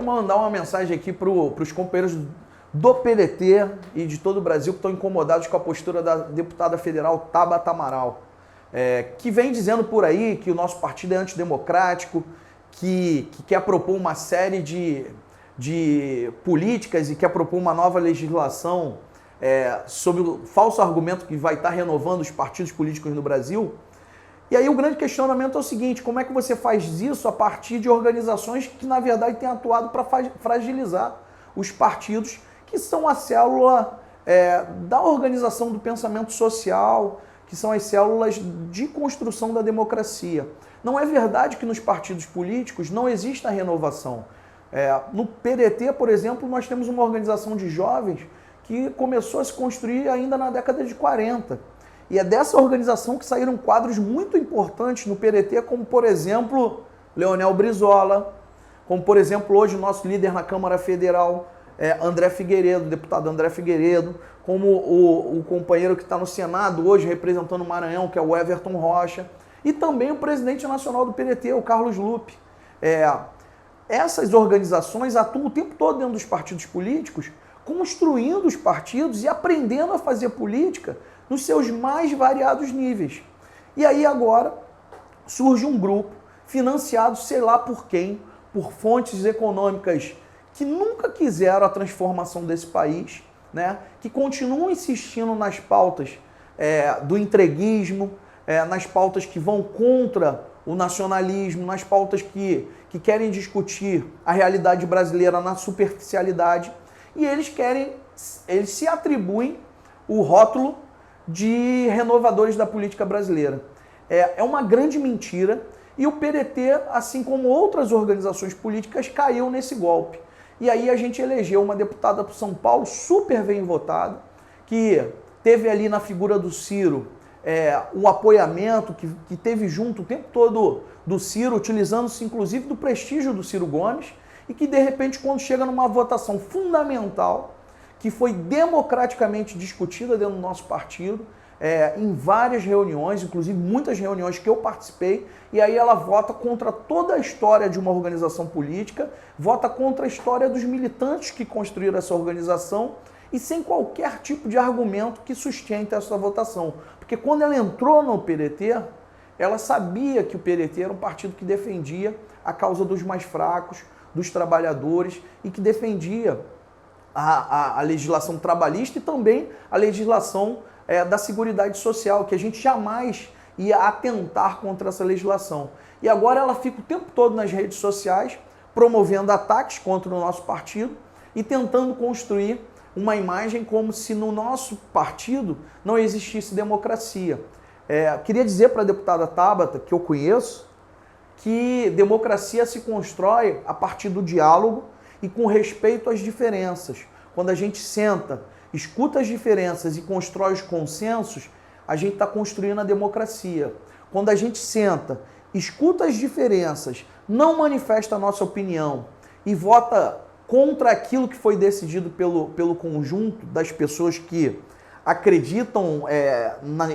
mandar uma mensagem aqui para os companheiros do PDT e de todo o Brasil que estão incomodados com a postura da deputada federal Tabata Amaral, que vem dizendo por aí que o nosso partido é antidemocrático, que quer propor uma série de políticas e quer propor uma nova legislação sobre o falso argumento que vai estar renovando os partidos políticos no Brasil. E aí o grande questionamento é o seguinte: como é que você faz isso a partir de organizações que, na verdade, têm atuado para fragilizar os partidos, que são a célula da organização do pensamento social, que são as células de construção da democracia. Não é verdade que nos partidos políticos não exista renovação. No PDT, por exemplo, nós temos uma organização de jovens que começou a se construir ainda na década de 40. E é dessa organização que saíram quadros muito importantes no PDT, como, por exemplo, Leonel Brizola, como, por exemplo, hoje o nosso líder na Câmara Federal, André Figueiredo, deputado André Figueiredo, como o companheiro que está no Senado hoje, representando o Maranhão, que é o Everton Rocha, e também o presidente nacional do PDT, o Carlos Lupe. Essas organizações atuam o tempo todo dentro dos partidos políticos, construindo os partidos e aprendendo a fazer política nos seus mais variados níveis. E aí agora surge um grupo financiado sei lá por quem, por fontes econômicas que nunca quiseram a transformação desse país, né? Que continuam insistindo nas pautas do entreguismo, nas pautas que vão contra o nacionalismo, nas pautas que querem discutir a realidade brasileira na superficialidade, e eles se atribuem o rótulo de renovadores da política brasileira. É uma grande mentira, e o PDT, assim como outras organizações políticas, caiu nesse golpe. E aí a gente elegeu uma deputada para São Paulo super bem votada, que teve ali na figura do Ciro o apoiamento, que teve junto o tempo todo do Ciro, utilizando-se inclusive do prestígio do Ciro Gomes, e que de repente, quando chega numa votação fundamental, que foi democraticamente discutida dentro do nosso partido, em várias reuniões, inclusive muitas reuniões que eu participei, e aí ela vota contra toda a história de uma organização política, vota contra a história dos militantes que construíram essa organização, e sem qualquer tipo de argumento que sustente essa votação. Porque quando ela entrou no PDT, ela sabia que o PDT era um partido que defendia a causa dos mais fracos, dos trabalhadores, e que defendia a legislação trabalhista e também a legislação da Seguridade Social, que a gente jamais ia atentar contra essa legislação. E agora ela fica o tempo todo nas redes sociais promovendo ataques contra o nosso partido e tentando construir uma imagem como se no nosso partido não existisse democracia. Queria dizer para a deputada Tabata, que eu conheço, que democracia se constrói a partir do diálogo e com respeito às diferenças. Quando a gente senta, escuta as diferenças e constrói os consensos, a gente está construindo a democracia. Quando a gente senta, escuta as diferenças, não manifesta a nossa opinião e vota contra aquilo que foi decidido pelo conjunto das pessoas que acreditam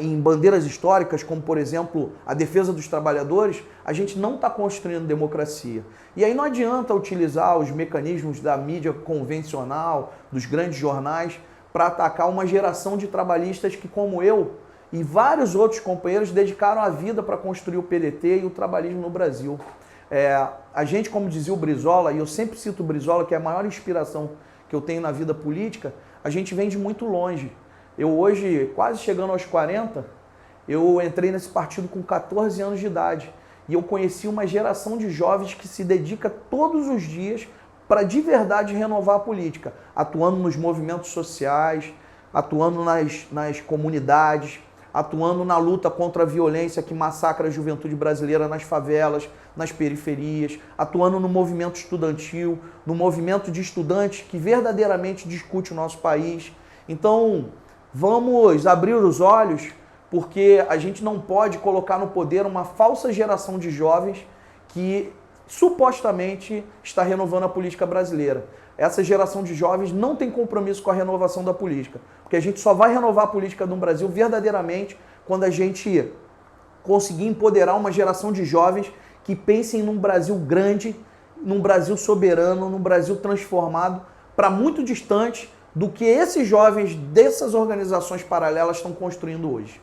em bandeiras históricas, como, por exemplo, a defesa dos trabalhadores, a gente não está construindo democracia. E aí não adianta utilizar os mecanismos da mídia convencional, dos grandes jornais, para atacar uma geração de trabalhistas que, como eu e vários outros companheiros, dedicaram a vida para construir o PDT e o trabalhismo no Brasil. A gente, como dizia o Brizola, e eu sempre cito o Brizola, que é a maior inspiração que eu tenho na vida política, a gente vem de muito longe. Eu hoje, quase chegando aos 40, eu entrei nesse partido com 14 anos de idade. E eu conheci uma geração de jovens que se dedica todos os dias para de verdade renovar a política, atuando nos movimentos sociais, atuando nas comunidades, atuando na luta contra a violência que massacra a juventude brasileira nas favelas, nas periferias, atuando no movimento estudantil, no movimento de estudantes que verdadeiramente discute o nosso país. Então, vamos abrir os olhos, porque a gente não pode colocar no poder uma falsa geração de jovens que supostamente está renovando a política brasileira. Essa geração de jovens não tem compromisso com a renovação da política, porque a gente só vai renovar a política no Brasil verdadeiramente quando a gente conseguir empoderar uma geração de jovens que pensem num Brasil grande num Brasil soberano, num Brasil transformado, para muito distante do que esses jovens dessas organizações paralelas estão construindo hoje.